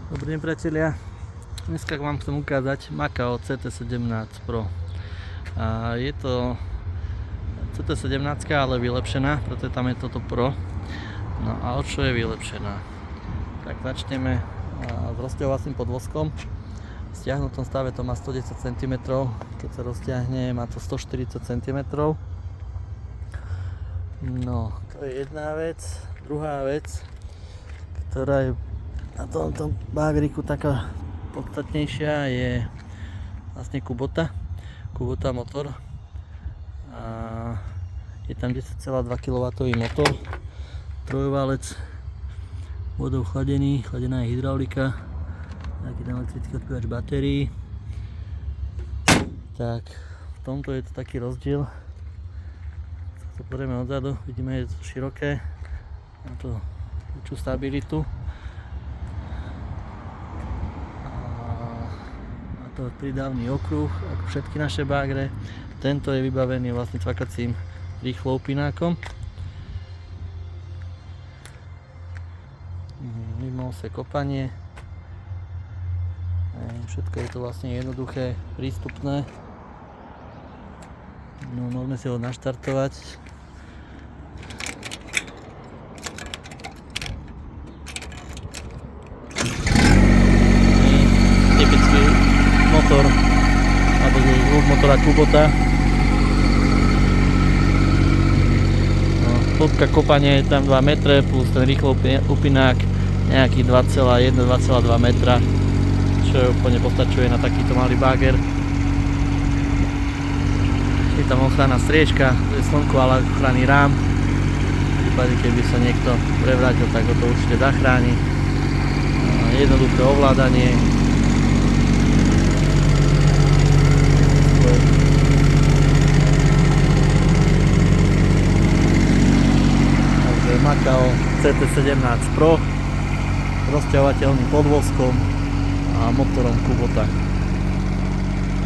Dobrý deň priatelia, dneska vám chcem ukázať Makao CT17 Pro. Je to CT17, ale vylepšená, preto tam je toto Pro. No a o čo je vylepšená? Tak začneme s rozťahovacím podvozkom. V stiahnutom stave to má 110 cm, keď sa rozťahne má to 140 cm. No, to je jedna vec. Druhá vec, ktorá je na tomto bagriku taká podstatnejšia, je vlastne Kubota motor. A je tam 10,2 kW motor, trojvalec, vodou chladený, chladená je hydraulika, taký tam elektrický odpívač batérií. Tak v tomto je to taký rozdiel. Keď to pozrieme odzadu, vidíme, že je to široké, má to väčšiu stabilitu. To pridávny okruh, ako všetky naše bagre. Tento je vybavený vlastne cvakacím rýchloúpinákom. Mimo ose kopanie. Všetko je to vlastne jednoduché, prístupné. No, môžeme si ho naštartovať. Typický motor alebo motora Kubota. No, hĺbka kopania je tam 2 metre plus ten rýchlo upinák nejaký 2,1-2,2 metra, čo úplne postačuje na takýto malý bager. Je tam ochranná striečka, je slnko, ale ochranný rám. V prípade, keby sa niekto prevrátil, tak ho to určite zachráni. Jednoduché ovládanie. Takže Makao CT17 Pro, rozťahovateľným podvozkom a motorom Kubota.